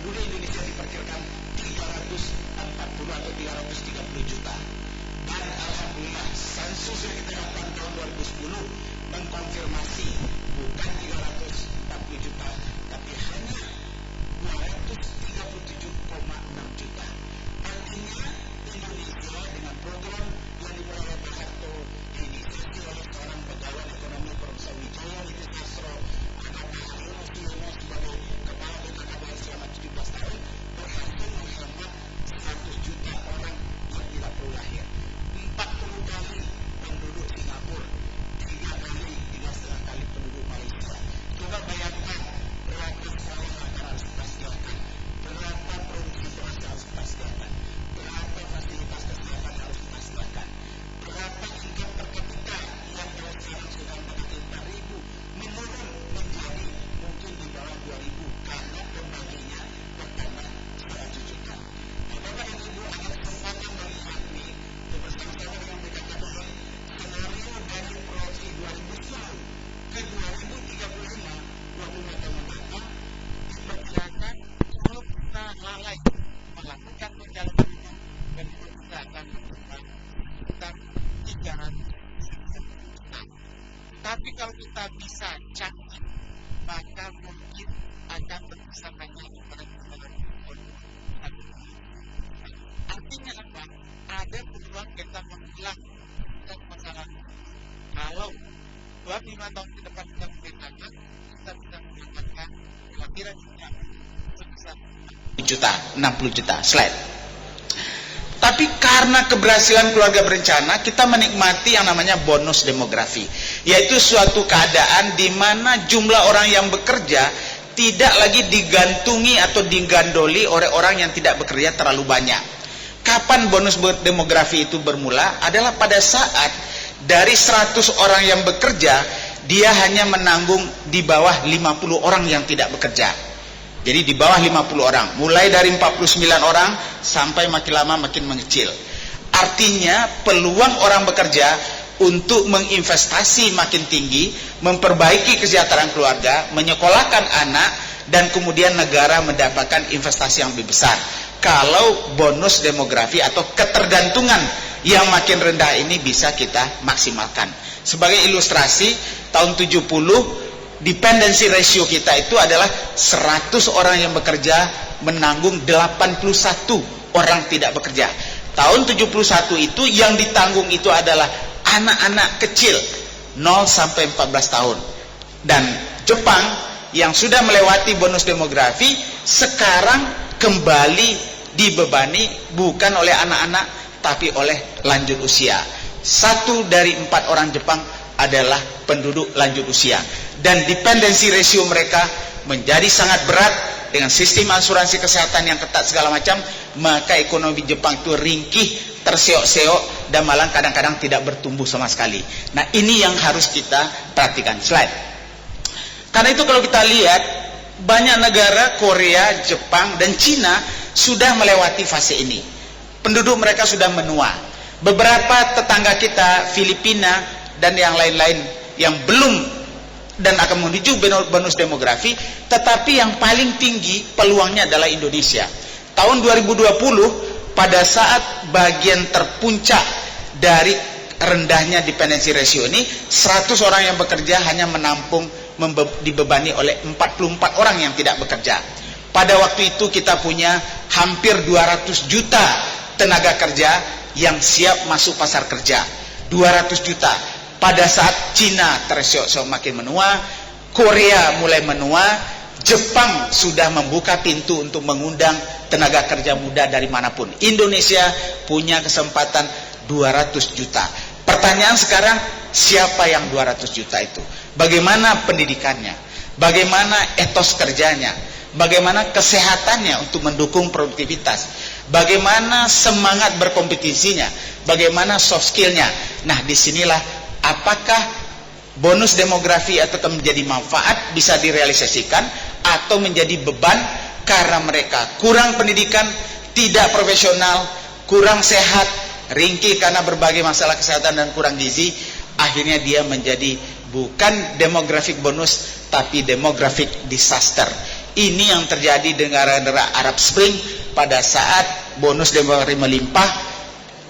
penduduk Indonesia diperkirakan 340 atau 330 juta. Dan alhamdulillah sensus yang kita lakukan tahun 2010 mengkonfirmasi bukan 340 juta, tapi hanya 237,6 juta. Artinya Indonesia dengan program yang dimulai oleh Pak Harto, diinisiasi oleh seorang pejabat ekonomi Profesor Wijaya Niti Sastro, ada Pak Haryono Suyono sebagai kepala BKKBN selama 17 tahun, berhasil menghemat 100 juta orang yang tidak perlu lahir. 40 kali penduduk Singapura, 3,5 kali penduduk Malaysia. Coba bayangkan berapa sekolah akan harus kita sediakan, berapa produksi beras harus kita sediakan, berapa fasilitas kesehatan harus kita sediakan, berapa income per kapita yang kalau sekarang sudah mendekati 4.000 menurun menjadi mungkin di bawah 2.000 karena pembaginya bertambah 100 juta. Nah, Bapak dan Ibu ada kesempatan melihat nih bersama-sama dengan BKKBN skenario dari proyeksi 2010 ke 2035 25 tahun mendatang diperkirakan kalau kita lalai melakukan perjalanan hidup dan kita akan berubah sekitar 300 juta. Tapi kalau kita bisa canggih, maka mungkin akan berkisar hanya pada kisaran 1. Artinya apa? Ada peluang kita mengulang masalah. Kalau 25 tahun ke depan kita memetakan, kita bisa mendapatkan kelahiran dunia sebesar 60 juta. Slide. Tapi karena keberhasilan keluarga berencana, kita menikmati yang namanya bonus demografi, yaitu suatu keadaan di mana jumlah orang yang bekerja tidak lagi digantungi atau digandoli oleh orang yang tidak bekerja terlalu banyak. Kapan bonus demografi itu bermula? Adalah pada saat dari 100 orang yang bekerja, dia hanya menanggung di bawah 50 orang yang tidak bekerja. Jadi di bawah 50 orang, mulai dari 49 orang sampai makin lama makin mengecil. Artinya peluang orang bekerja untuk menginvestasi makin tinggi, memperbaiki kesejahteraan keluarga, menyekolahkan anak, dan kemudian negara mendapatkan investasi yang lebih besar. Kalau bonus demografi atau ketergantungan yang makin rendah ini bisa kita maksimalkan. Sebagai ilustrasi, tahun 70 dependency ratio kita itu adalah 100 orang yang bekerja menanggung 81 orang tidak bekerja. Tahun 71 itu yang ditanggung itu adalah anak-anak kecil 0 sampai 14 tahun. Dan Jepang yang sudah melewati bonus demografi sekarang kembali dibebani bukan oleh anak-anak tapi oleh lanjut usia. 1 dari 4 orang Jepang adalah penduduk lanjut usia, dan dependency ratio mereka menjadi sangat berat dengan sistem asuransi kesehatan yang ketat segala macam. Maka ekonomi Jepang itu ringkih, terseok-seok, dan malah kadang-kadang tidak bertumbuh sama sekali. Nah, ini yang harus kita perhatikan. Slide. Karena itu kalau kita lihat banyak negara, Korea, Jepang, dan Cina sudah melewati fase ini. Penduduk mereka sudah menua. Beberapa tetangga kita, Filipina dan yang lain-lain yang belum dan akan menuju bonus demografi, tetapi yang paling tinggi peluangnya adalah Indonesia. Tahun 2020 pada saat bagian terpuncak dari rendahnya dependency ratio ini, 100 orang yang bekerja hanya menampung dibebani oleh 44 orang yang tidak bekerja. Pada waktu itu kita punya hampir 200 juta tenaga kerja yang siap masuk pasar kerja. 200 juta. Pada saat Cina terseok-seok makin menua, Korea mulai menua, Jepang sudah membuka pintu untuk mengundang tenaga kerja muda dari manapun. Indonesia punya kesempatan 200 juta. Pertanyaan sekarang, siapa yang 200 juta itu? Bagaimana pendidikannya? Bagaimana etos kerjanya? Bagaimana kesehatannya untuk mendukung produktivitas? Bagaimana semangat berkompetisinya? Bagaimana soft skillnya? Nah, disinilah apakah bonus demografi atau menjadi manfaat bisa direalisasikan atau menjadi beban karena mereka kurang pendidikan, tidak profesional, kurang sehat, ringkih karena berbagai masalah kesehatan dan kurang gizi. Akhirnya dia menjadi bukan demographic bonus tapi demographic disaster. Ini yang terjadi di negara-negara Arab Spring pada saat bonus demografi melimpah,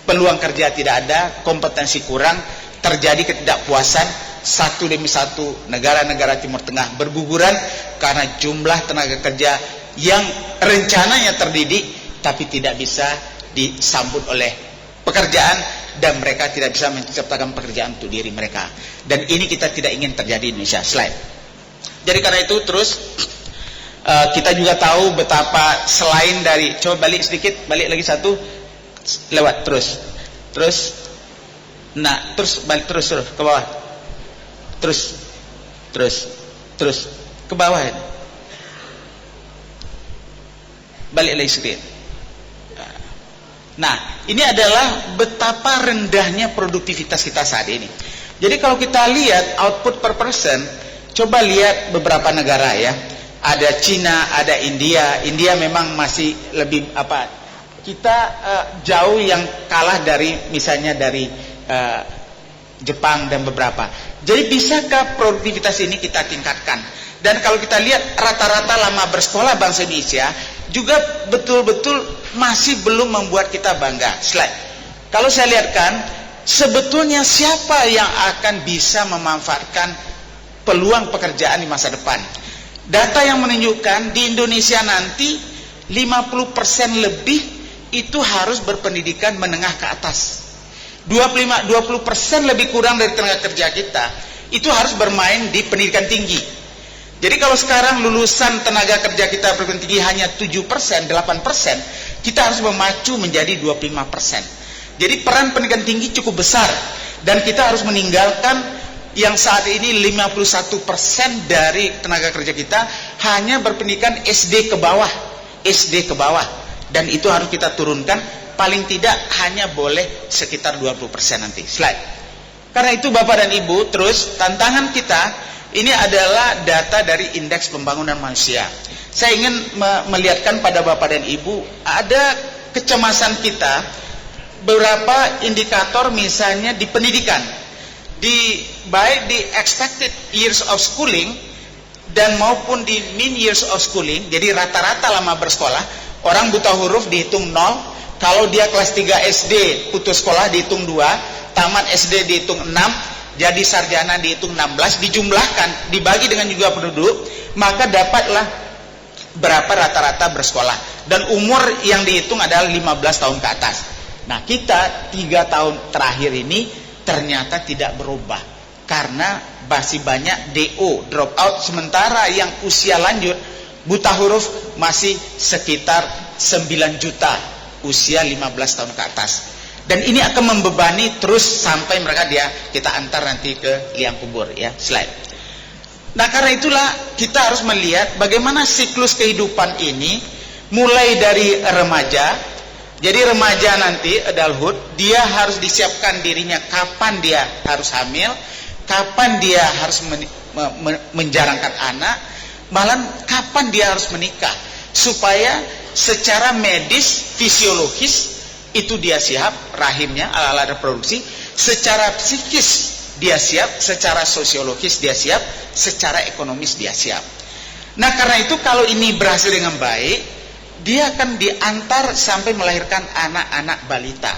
peluang kerja tidak ada, kompetensi kurang, terjadi ketidakpuasan, satu demi satu negara-negara Timur Tengah berguguran karena jumlah tenaga kerja yang rencananya terdidik tapi tidak bisa disambut oleh pekerjaan, dan mereka tidak bisa menciptakan pekerjaan untuk diri mereka. Dan ini kita tidak ingin terjadi di Indonesia. Slide. Jadi karena itu terus kita juga tahu betapa selain dari, coba balik sedikit, balik lagi satu, lewat terus, nah terus balik terus ke bawah, terus ke bawah, balik lagi sedikit. Nah, ini adalah betapa rendahnya produktivitas kita saat ini. Jadi kalau kita lihat output per person, coba lihat beberapa negara ya. Ada Cina, ada India. India memang masih lebih kita jauh yang kalah dari misalnya dari Jepang dan beberapa. Jadi bisakah produktivitas ini kita tingkatkan? Dan kalau kita lihat rata-rata lama bersekolah bangsa Indonesia juga betul-betul masih belum membuat kita bangga. Slide. Kalau saya lihatkan, sebetulnya siapa yang akan bisa memanfaatkan peluang pekerjaan di masa depan? Data yang menunjukkan di Indonesia nanti 50% lebih itu harus berpendidikan menengah ke atas. 20% lebih kurang dari tenaga kerja kita itu harus bermain di pendidikan tinggi. Jadi kalau sekarang lulusan tenaga kerja kita pendidikan tinggi hanya 7%, 8%, kita harus memacu menjadi 25%. Jadi peran pendidikan tinggi cukup besar, dan kita harus meninggalkan yang saat ini 51% dari tenaga kerja kita hanya berpendidikan SD ke bawah, dan itu harus kita turunkan, paling tidak hanya boleh sekitar 20% nanti. Slide. Karena itu Bapak dan Ibu, terus tantangan kita ini adalah data dari Indeks Pembangunan Manusia. Saya ingin melihatkan pada Bapak dan Ibu, ada kecemasan kita beberapa indikator misalnya di pendidikan. Baik di expected years of schooling dan maupun di mean years of schooling. Jadi rata-rata lama bersekolah, orang buta huruf dihitung 0, kalau dia kelas 3 SD putus sekolah dihitung 2, tamat SD dihitung 6, jadi sarjana dihitung 16, dijumlahkan, dibagi dengan juga penduduk, maka dapatlah berapa rata-rata bersekolah, dan umur yang dihitung adalah 15 tahun ke atas. Nah, kita 3 tahun terakhir ini ternyata tidak berubah karena masih banyak DO, drop out, sementara yang usia lanjut buta huruf masih sekitar 9 juta usia 15 tahun ke atas, dan ini akan membebani terus sampai mereka kita antar nanti ke liang kubur ya. Slide. Nah, karena itulah kita harus melihat bagaimana siklus kehidupan ini mulai dari remaja. Jadi remaja nanti, adulthood, dia harus disiapkan dirinya kapan dia harus hamil, kapan dia harus menjarangkan anak, malah kapan dia harus menikah, supaya secara medis, fisiologis itu dia siap, rahimnya, ala-ala reproduksi, secara psikis dia siap, secara sosiologis dia siap, secara ekonomis dia siap. Nah, karena itu kalau ini berhasil dengan baik, dia akan diantar sampai melahirkan anak-anak balita.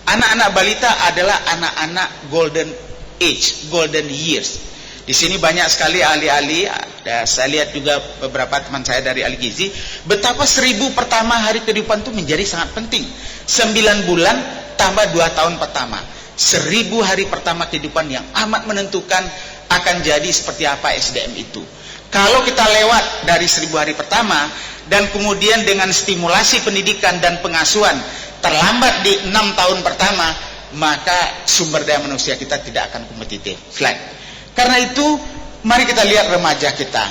Anak-anak balita adalah anak-anak golden age, golden years. Di sini banyak sekali ahli-ahli, saya lihat juga beberapa teman saya dari ahli gizi, betapa 1000 pertama hari kehidupan itu menjadi sangat penting. 9 bulan tambah 2 tahun pertama. 1000 hari pertama kehidupan yang amat menentukan akan jadi seperti apa SDM itu. Kalau kita lewat dari 1000 hari pertama, dan kemudian dengan stimulasi pendidikan dan pengasuhan terlambat di 6 tahun pertama, maka sumber daya manusia kita tidak akan kompetitif. Slide. Karena itu, mari kita lihat remaja kita.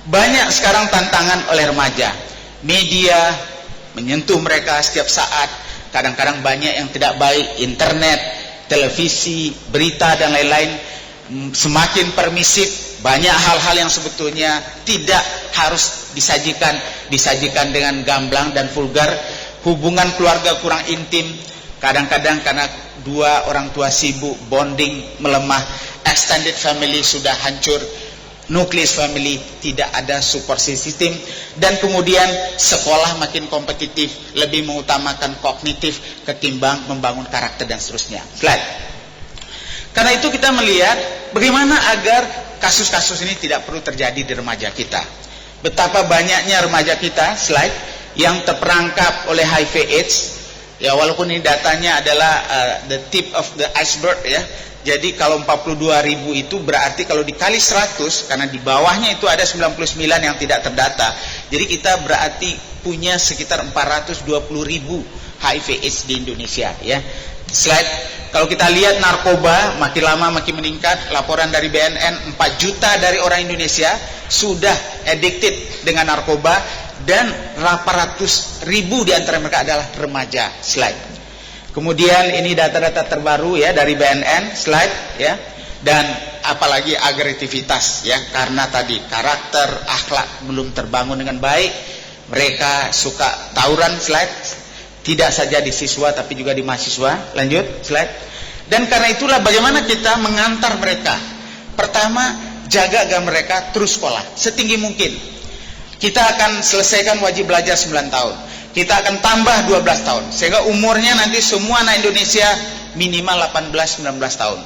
Banyak sekarang tantangan oleh remaja. Media menyentuh mereka setiap saat. Kadang-kadang banyak yang tidak baik. Internet, televisi, berita, dan lain-lain semakin permisif. Banyak hal-hal yang sebetulnya tidak harus disajikan dengan gamblang dan vulgar. Hubungan keluarga kurang intim, kadang-kadang karena dua orang tua sibuk, bonding melemah, extended family sudah hancur. nucleus family, tidak ada support system, dan kemudian sekolah makin kompetitif, lebih mengutamakan kognitif ketimbang membangun karakter dan seterusnya. Slide. Karena itu kita melihat bagaimana agar kasus-kasus ini tidak perlu terjadi di remaja kita. Betapa banyaknya remaja kita, slide, yang terperangkap oleh HIV/AIDS. Ya, walaupun ini datanya adalah the tip of the iceberg ya. Jadi kalau 42.000 itu berarti kalau dikali 100, karena di bawahnya itu ada 99 yang tidak terdata. Jadi kita berarti punya sekitar 420.000 HIV/AIDS di Indonesia ya. Slide. Kalau kita lihat narkoba makin lama makin meningkat. Laporan dari BNN, 4 juta dari orang Indonesia sudah addicted dengan narkoba, dan 800.000 di antara mereka adalah remaja. Slide. Kemudian ini data-data terbaru ya dari BNN, slide ya. Dan apalagi agresivitas ya, karena tadi karakter akhlak belum terbangun dengan baik. Mereka suka tawuran, slide. Tidak saja di siswa tapi juga di mahasiswa. Lanjut, slide. Dan karena itulah bagaimana kita mengantar mereka. Pertama, jaga agar mereka terus sekolah setinggi mungkin. Kita akan selesaikan wajib belajar 9 tahun. Kita akan tambah 12 tahun. Sehingga umurnya nanti semua anak Indonesia minimal 18-19 tahun.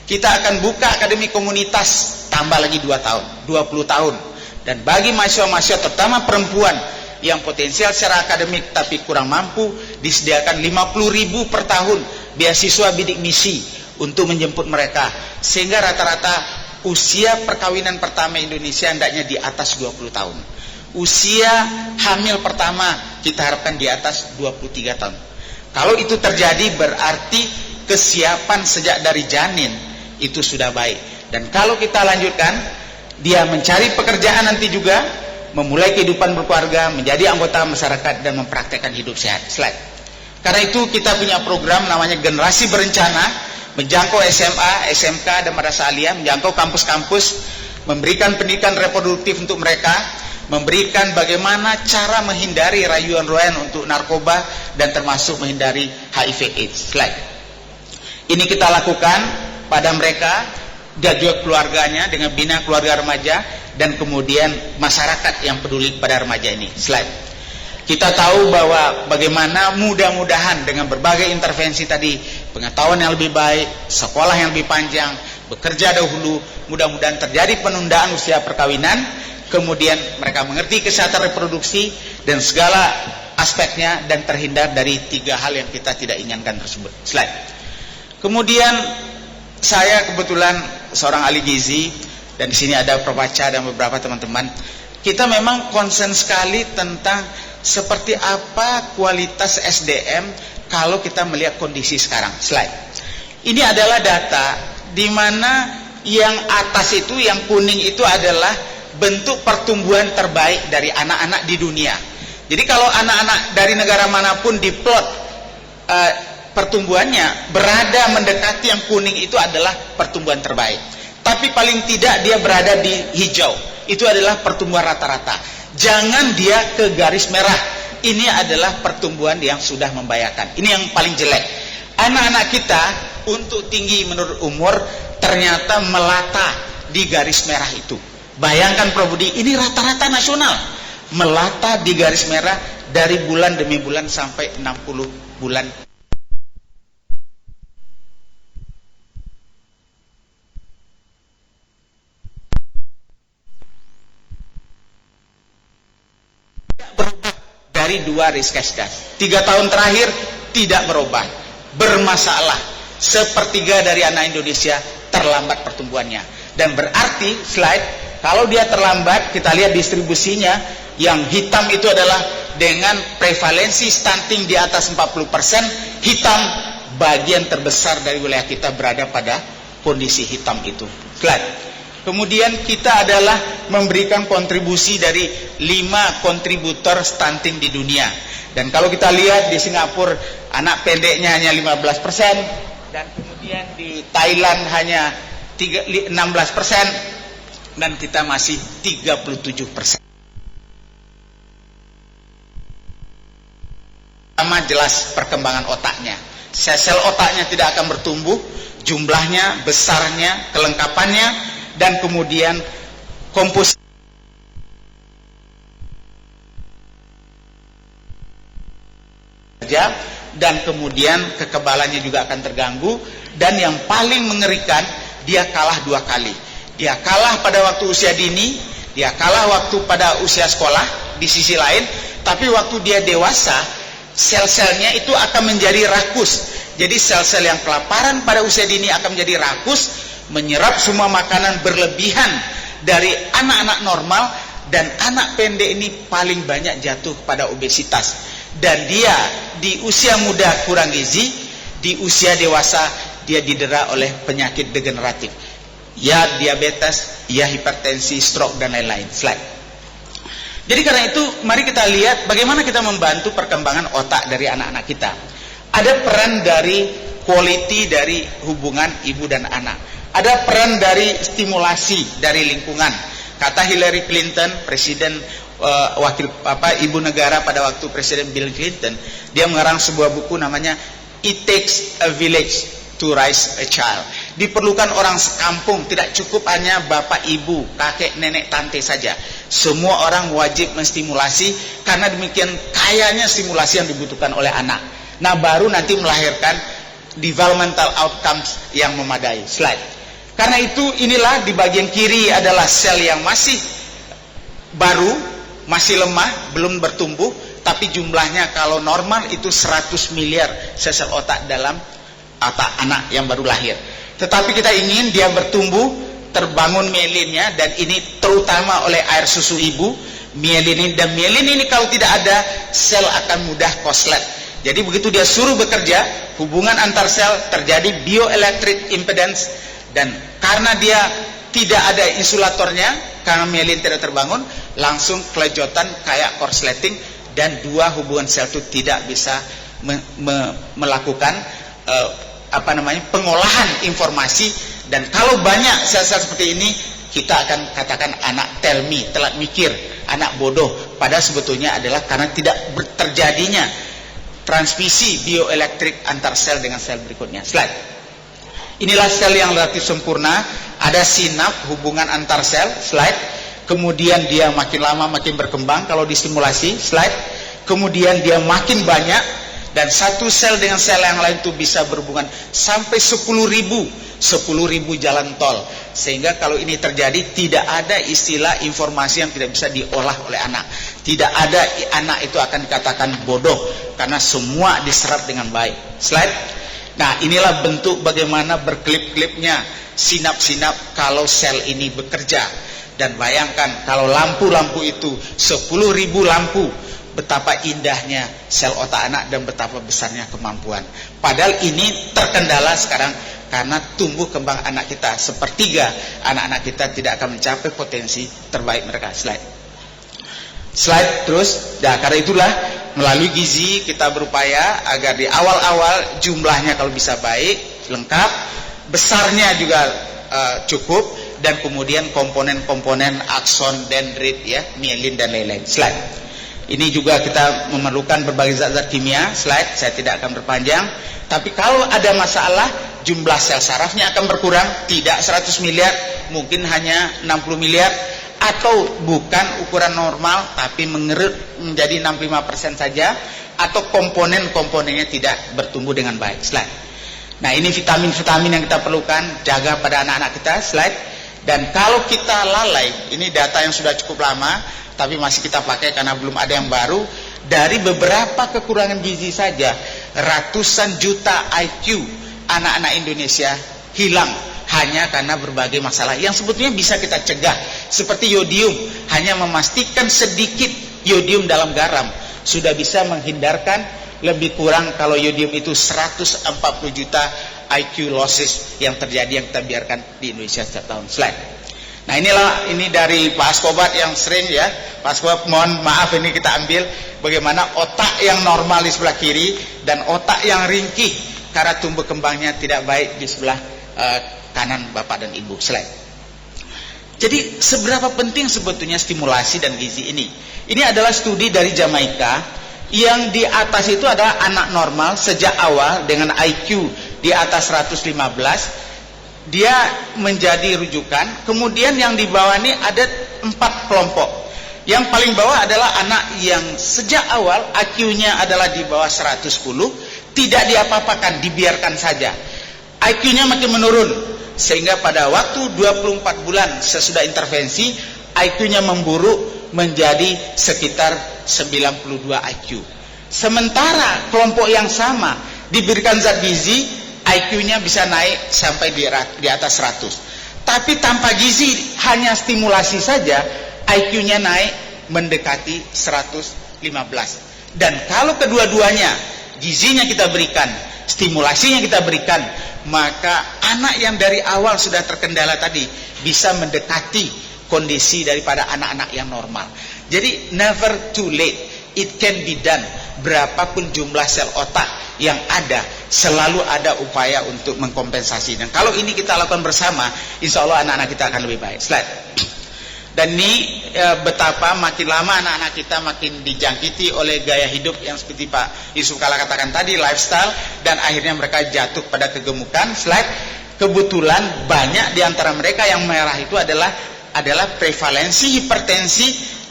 Kita akan buka akademi komunitas, tambah lagi 2 tahun, 20 tahun. Dan bagi mahasiswa-mahasiswa terutama perempuan yang potensial secara akademik tapi kurang mampu, disediakan 50.000 per tahun beasiswa bidik misi untuk menjemput mereka. Sehingga rata-rata usia perkawinan pertama Indonesia hendaknya di atas 20 tahun. Usia hamil pertama kita harapkan di atas 23 tahun. Kalau itu terjadi berarti kesiapan sejak dari janin itu sudah baik. Dan kalau kita lanjutkan, dia mencari pekerjaan nanti juga, memulai kehidupan berkeluarga, menjadi anggota masyarakat dan mempraktekkan hidup sehat. Slide. Karena itu kita punya program namanya Generasi Berencana, menjangkau SMA, SMK dan madrasah aliyah, menjangkau kampus-kampus, memberikan pendidikan reproduktif untuk mereka, memberikan bagaimana cara menghindari rayuan-rayuan untuk narkoba dan termasuk menghindari HIV/AIDS. Slide. Ini kita lakukan pada mereka dan juga keluarganya dengan bina keluarga remaja dan kemudian masyarakat yang peduli pada remaja ini. Slide. Kita tahu bahwa bagaimana mudah-mudahan dengan berbagai intervensi tadi, pengetahuan yang lebih baik, sekolah yang lebih panjang, bekerja dahulu, mudah-mudahan terjadi penundaan usia perkawinan. Kemudian mereka mengerti kesehatan reproduksi dan segala aspeknya dan terhindar dari 3 hal yang kita tidak inginkan tersebut. Slide. Kemudian saya kebetulan seorang ahli gizi dan di sini ada Prof. Acha dan beberapa teman-teman. Kita memang concern sekali tentang seperti apa kualitas SDM kalau kita melihat kondisi sekarang. Slide. Ini adalah data di mana yang atas itu, yang kuning itu adalah bentuk pertumbuhan terbaik dari anak-anak di dunia. Jadi kalau anak-anak dari negara manapun diplot pertumbuhannya berada mendekati yang kuning itu adalah pertumbuhan terbaik. Tapi paling tidak dia berada di hijau. Itu adalah pertumbuhan rata-rata. Jangan dia ke garis merah. Ini adalah pertumbuhan yang sudah membahayakan. Ini yang paling jelek. Anak-anak kita untuk tinggi menurut umur ternyata melata di garis merah itu. Bayangkan Prof. Budi, ini rata-rata nasional melata di garis merah dari bulan demi bulan sampai 60 bulan. Berubah dari 2 risk das. 3 tahun terakhir tidak berubah, bermasalah. Sepertiga dari anak Indonesia terlambat pertumbuhannya. Dan berarti, slide, kalau dia terlambat, kita lihat distribusinya, yang hitam itu adalah dengan prevalensi stunting di atas 40%, hitam bagian terbesar dari wilayah kita berada pada kondisi hitam itu. Slide. Kemudian kita adalah memberikan kontribusi dari 5 kontributor stunting di dunia. Dan kalau kita lihat di Singapura, anak pendeknya hanya 15%, dan kemudian di Thailand hanya 16%, dan kita masih 37%. Sama jelas perkembangan otaknya. Sel-sel otaknya tidak akan bertumbuh, jumlahnya, besarnya, kelengkapannya, dan kemudian komposisi dan kemudian kekebalannya juga akan terganggu. Dan yang paling mengerikan, dia kalah 2 kali. Dia kalah pada waktu usia dini, dia kalah waktu pada usia sekolah di sisi lain, tapi waktu dia dewasa, sel-selnya itu akan menjadi rakus. Jadi sel-sel yang kelaparan pada usia dini akan menjadi rakus, menyerap semua makanan berlebihan dari anak-anak normal, dan anak pendek ini paling banyak jatuh pada obesitas. Dan dia di usia muda kurang gizi, di usia dewasa dia didera oleh penyakit degeneratif, ya diabetes, ya hipertensi, stroke, dan lain-lain. Slide. Jadi karena itu mari kita lihat bagaimana kita membantu perkembangan otak dari anak-anak kita. Ada peran dari quality dari hubungan ibu dan anak. Ada peran dari stimulasi dari lingkungan. Kata Hillary Clinton, presiden ibu negara pada waktu Presiden Bill Clinton, dia mengarang sebuah buku namanya It Takes a Village to Raise a Child. Diperlukan orang sekampung, tidak cukup hanya bapak, ibu, kakek, nenek, tante saja. Semua orang wajib menstimulasi, karena demikian kayanya stimulasi yang dibutuhkan oleh anak. Nah, baru nanti melahirkan developmental outcomes yang memadai. Slide. Karena itu inilah di bagian kiri adalah sel yang masih baru, masih lemah, belum bertumbuh, tapi jumlahnya kalau normal itu 100 miliar sel-sel otak dalam otak anak yang baru lahir. Tetapi kita ingin dia bertumbuh, terbangun mielinnya, dan ini terutama oleh air susu ibu, mielin ini. Dan mielin ini kalau tidak ada, sel akan mudah koslet. Jadi begitu dia suruh bekerja, hubungan antar sel terjadi bioelectric impedance, dan karena dia tidak ada insulatornya, karena mielin tidak terbangun, langsung kelejotan kayak korsleting, dan dua hubungan sel itu tidak bisa melakukan pengolahan informasi. Dan kalau banyak sel-sel seperti ini, kita akan katakan anak tell me, telat mikir, anak bodoh. Padahal sebetulnya adalah karena tidak terjadinya transmisi bioelektrik antar sel dengan sel berikutnya. Slide. Inilah sel yang relatif sempurna, ada sinap hubungan antar sel. Slide. Kemudian dia makin lama makin berkembang kalau distimulasi. Slide. Kemudian dia makin banyak, dan satu sel dengan sel yang lain itu bisa berhubungan sampai 10.000 jalan tol. Sehingga kalau ini terjadi, tidak ada istilah informasi yang tidak bisa diolah oleh anak. Tidak ada anak itu akan dikatakan bodoh, karena semua diserap dengan baik. Slide. Nah, inilah bentuk bagaimana berkelip-kelipnya sinap-sinap kalau sel ini bekerja. Dan bayangkan kalau lampu-lampu itu 10.000 lampu, betapa indahnya sel otak anak dan betapa besarnya kemampuan. Padahal ini terkendala sekarang karena tumbuh kembang anak kita, sepertiga anak-anak kita tidak akan mencapai potensi terbaik mereka. Slide terus. Nah, karena itulah melalui gizi kita berupaya agar di awal-awal jumlahnya kalau bisa baik, lengkap, besarnya juga cukup, dan kemudian komponen-komponen akson, dendrit, ya, mielin dan lain-lain. Slide. Ini juga kita memerlukan berbagai zat-zat kimia. Slide, saya tidak akan berpanjang. Tapi kalau ada masalah, jumlah sel sarafnya akan berkurang, tidak 100 miliar, mungkin hanya 60 miliar, atau bukan ukuran normal, tapi mengerut menjadi 65% saja, atau komponen-komponennya tidak bertumbuh dengan baik. Slide. Nah, ini vitamin-vitamin yang kita perlukan, jaga pada anak-anak kita. Slide. Dan kalau kita lalai, ini data yang sudah cukup lama, tapi masih kita pakai karena belum ada yang baru. Dari beberapa kekurangan gizi saja, ratusan juta IQ anak-anak Indonesia hilang hanya karena berbagai masalah yang sebetulnya bisa kita cegah. Seperti yodium, hanya memastikan sedikit yodium dalam garam sudah bisa menghindarkan lebih kurang kalau yodium itu 140 juta IQ losses yang terjadi, yang kita biarkan di Indonesia setiap tahun. Slide. Nah, ini dari Pak Askobat yang sering, ya, Pak Askobat, mohon maaf, ini kita ambil bagaimana otak yang normal di sebelah kiri dan otak yang ringkih karena tumbuh kembangnya tidak baik di sebelah kanan Bapak dan Ibu. Slide. Jadi seberapa penting sebetulnya stimulasi dan gizi ini? Ini adalah studi dari Jamaika, yang di atas itu ada anak normal sejak awal dengan IQ di atas 115, dia menjadi rujukan. Kemudian yang di bawah ini ada 4 kelompok. Yang paling bawah adalah anak yang sejak awal IQ-nya adalah di bawah 110, tidak diapa-apakan, dibiarkan saja. IQ-nya makin menurun, sehingga pada waktu 24 bulan sesudah intervensi, IQ-nya memburuk menjadi sekitar 92 IQ. Sementara kelompok yang sama diberikan zat gizi, IQ-nya bisa naik sampai di atas 100. Tapi tanpa gizi, hanya stimulasi saja, IQ-nya naik mendekati 115. Dan kalau kedua-duanya gizinya kita berikan, stimulasinya kita berikan, maka anak yang dari awal sudah terkendala tadi bisa mendekati kondisi daripada anak-anak yang normal. Jadi never too late, it can be done. Berapapun jumlah sel otak yang ada, selalu ada upaya untuk mengkompensasi. Dan kalau ini kita lakukan bersama, insya Allah anak-anak kita akan lebih baik. Slide. Dan ini betapa makin lama anak-anak kita makin dijangkiti oleh gaya hidup yang seperti Pak Yusuf Kala katakan tadi, lifestyle, dan akhirnya mereka jatuh pada kegemukan. Slide. Kebetulan banyak di antara mereka yang merah itu adalah prevalensi hipertensi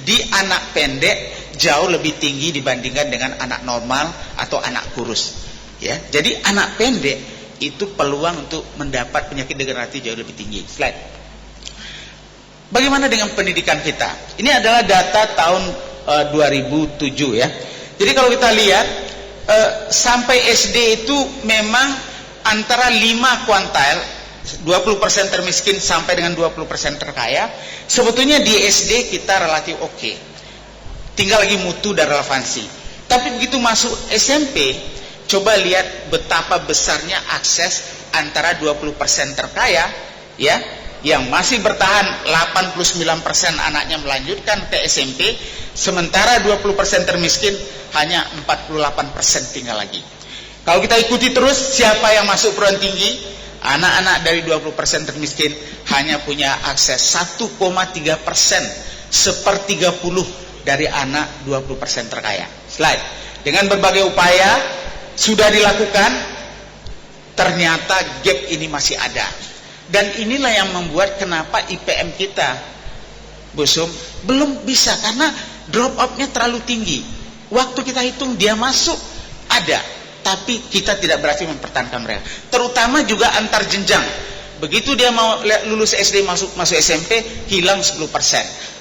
di anak pendek jauh lebih tinggi dibandingkan dengan anak normal atau anak kurus. Ya, jadi anak pendek itu peluang untuk mendapat penyakit degeneratif jauh lebih tinggi. Slide. Bagaimana dengan pendidikan kita? Ini adalah data tahun 2007 ya. Jadi kalau kita lihat sampai SD itu memang antara 5 kuantil, 20% termiskin sampai dengan 20% terkaya. Sebetulnya di SD kita relatif oke. Tinggal lagi mutu dan relevansi. Tapi begitu masuk SMP, coba lihat betapa besarnya akses antara 20% terkaya ya, yang masih bertahan 89% anaknya melanjutkan ke SMP, sementara 20% termiskin hanya 48% tinggal lagi. Kalau kita ikuti terus siapa yang masuk perguruan tinggi, anak-anak dari 20% termiskin hanya punya akses 1,3%, seper-30 dari anak 20% terkaya. Slide. Dengan berbagai upaya sudah dilakukan, ternyata gap ini masih ada. Dan inilah yang membuat kenapa IPM kita, Bu Sum, belum bisa, karena drop out-nya terlalu tinggi. Waktu kita hitung dia masuk ada, tapi kita tidak berhasil mempertahankan mereka. Terutama juga antar jenjang. Begitu dia mau lulus SD masuk SMP, hilang 10%.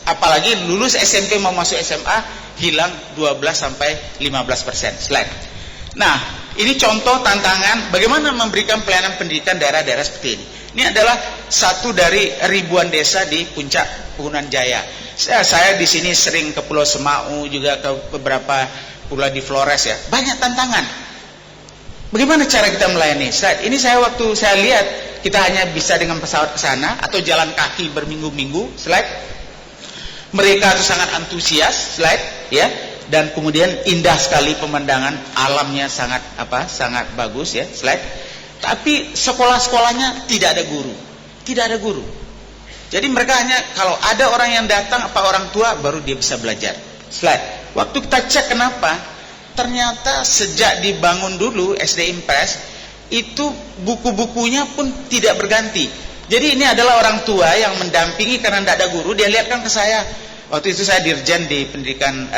Apalagi lulus SMP mau masuk SMA, hilang 12-15%. Slide. Nah, ini contoh tantangan bagaimana memberikan pelayanan pendidikan daerah-daerah seperti ini. Ini adalah satu dari ribuan desa di puncak Pegunungan Jaya. Saya di sini sering ke Pulau Semau, juga ke beberapa pulau di Flores ya. Banyak tantangan. Bagaimana cara kita melayani? Slide. Ini waktu saya lihat, kita hanya bisa dengan pesawat ke sana atau jalan kaki berminggu-minggu. Slide. Mereka itu sangat antusias. Slide. Ya. Dan kemudian indah sekali pemandangan, alamnya sangat bagus ya. Slide. Tapi sekolah-sekolahnya tidak ada guru. Tidak ada guru. Jadi mereka hanya kalau ada orang yang datang apa orang tua baru dia bisa belajar. Slide. Waktu kita cek kenapa, ternyata sejak dibangun dulu SD Impres itu buku-bukunya pun tidak berganti. Jadi ini adalah orang tua yang mendampingi karena tidak ada guru. Dia lihatkan ke saya. Waktu itu saya dirjen di pendidikan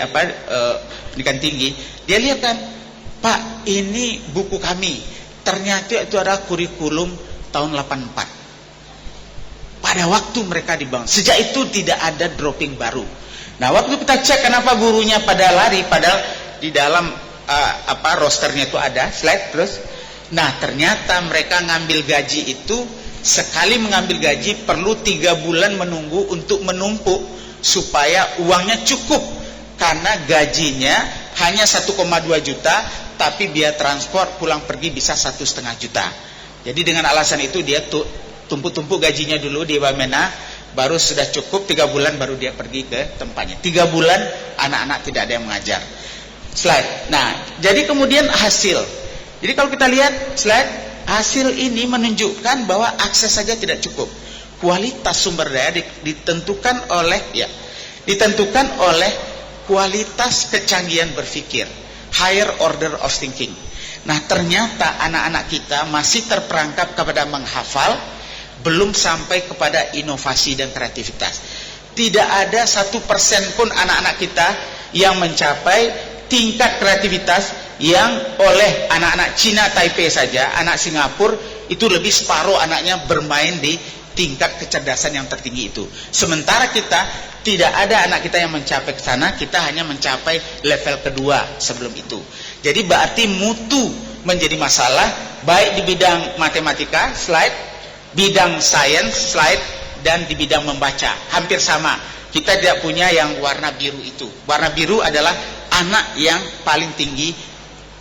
pendidikan tinggi. Dia lihatkan, Pak, ini buku kami. Ternyata itu ada kurikulum tahun 84. Pada waktu mereka dibangun. Sejak itu tidak ada dropping baru. Nah, waktu kita cek kenapa gurunya pada lari, padahal di dalam rosternya itu ada. Slide terus. Nah, ternyata mereka ngambil gaji itu, sekali mengambil gaji perlu 3 bulan menunggu untuk menumpuk supaya uangnya cukup. Karena gajinya hanya 1,2 juta, tapi biaya transport pulang pergi bisa 1,5 juta. Jadi dengan alasan itu dia tumpuk-tumpuk gajinya dulu di Wamena, baru sudah cukup 3 bulan baru dia pergi ke tempatnya. 3 bulan anak-anak tidak ada yang mengajar. Slide. Nah, jadi kemudian hasil. Jadi kalau kita lihat slide, hasil ini menunjukkan bahwa akses saja tidak cukup. Kualitas sumber daya ditentukan oleh kualitas kecanggihan berpikir, higher order of thinking. Nah, ternyata anak-anak kita masih terperangkap kepada menghafal, belum sampai kepada inovasi dan kreativitas. tidak ada 1% pun anak-anak kita yang mencapai tingkat kreativitas yang oleh anak-anak Cina Taipei saja, anak Singapura itu lebih separuh anaknya bermain di tingkat kecerdasan yang tertinggi itu. Sementara kita tidak ada anak kita yang mencapai ke sana, kita hanya mencapai level kedua sebelum itu. Jadi berarti mutu menjadi masalah baik di bidang matematika, slide, bidang sains, slide, dan di bidang membaca. Hampir sama. Kita tidak punya yang warna biru itu. Warna biru adalah anak yang paling tinggi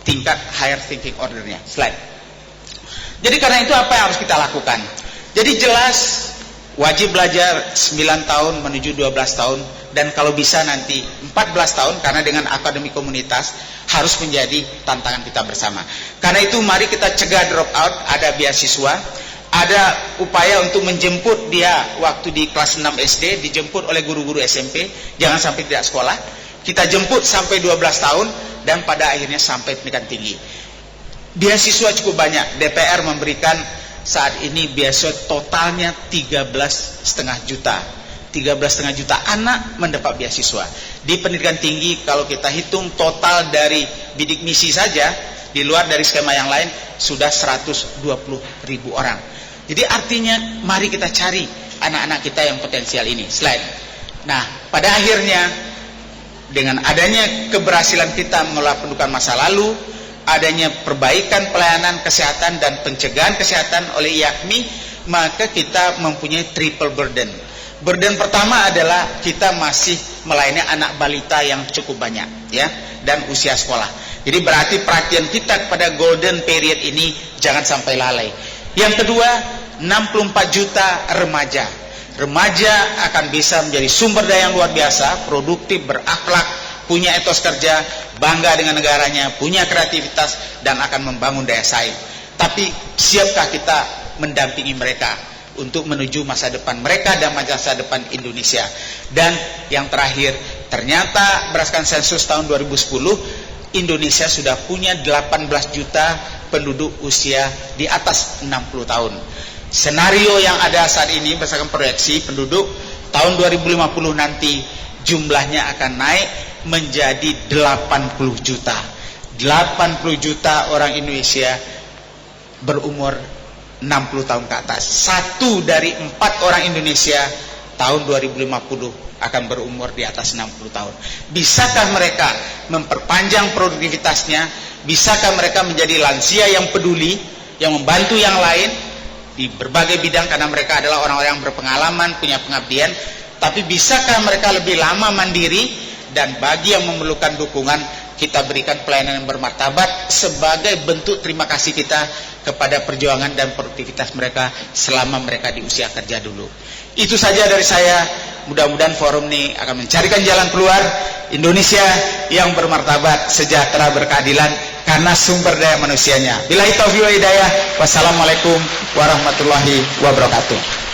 tingkat higher thinking ordernya. Slide. Jadi karena itu apa yang harus kita lakukan? Jadi jelas wajib belajar 9 tahun menuju 12 tahun dan kalau bisa nanti 14 tahun karena dengan akademi komunitas harus menjadi tantangan kita bersama. Karena itu mari kita cegah drop out, ada beasiswa, ada upaya untuk menjemput dia waktu di kelas 6 SD, dijemput oleh guru-guru SMP, jangan sampai tidak sekolah. Kita jemput sampai 12 tahun dan pada akhirnya sampai pendidikan tinggi. Beasiswa cukup banyak, DPR memberikan saat ini beasiswa totalnya 13,5 juta. 13,5 juta anak mendapat beasiswa. Di pendidikan tinggi kalau kita hitung total dari bidik misi saja, di luar dari skema yang lain, sudah 120.000 orang. Jadi artinya mari kita cari anak-anak kita yang potensial ini. Slide. Nah, pada akhirnya dengan adanya keberhasilan kita mengelola pendidikan masa lalu, adanya perbaikan pelayanan kesehatan dan pencegahan kesehatan oleh IAKMI, maka kita mempunyai triple burden. Burden pertama adalah kita masih melayani anak balita yang cukup banyak, ya, dan usia sekolah. Jadi berarti perhatian kita kepada golden period ini jangan sampai lalai. Yang kedua, 64 juta remaja. Remaja akan bisa menjadi sumber daya yang luar biasa, produktif, berakhlak, punya etos kerja, bangga dengan negaranya, punya kreativitas, dan akan membangun daya saing. Tapi siapkah kita mendampingi mereka untuk menuju masa depan mereka dan masa depan Indonesia? Dan yang terakhir, ternyata berdasarkan sensus tahun 2010, Indonesia sudah punya 18 juta penduduk usia di atas 60 tahun. Senario yang ada saat ini berdasarkan proyeksi penduduk tahun 2050 nanti jumlahnya akan naik menjadi 80 juta. 80 juta orang Indonesia berumur 60 tahun ke atas. 1 dari 4 orang Indonesia tahun 2050 akan berumur di atas 60 tahun. Bisakah mereka memperpanjang produktivitasnya? Bisakah mereka menjadi lansia yang peduli, yang membantu yang lain di berbagai bidang karena mereka adalah orang-orang yang berpengalaman, punya pengabdian? Tapi bisakah mereka lebih lama mandiri? Dan bagi yang memerlukan dukungan, kita berikan pelayanan yang bermartabat sebagai bentuk terima kasih kita kepada perjuangan dan produktivitas mereka selama mereka di usia kerja dulu. Itu saja dari saya. Mudah-mudahan forum ini akan mencarikan jalan keluar Indonesia yang bermartabat, sejahtera, berkeadilan karena sumber daya manusianya. Billahi taufiq wal hidayah. Wassalamualaikum warahmatullahi wabarakatuh.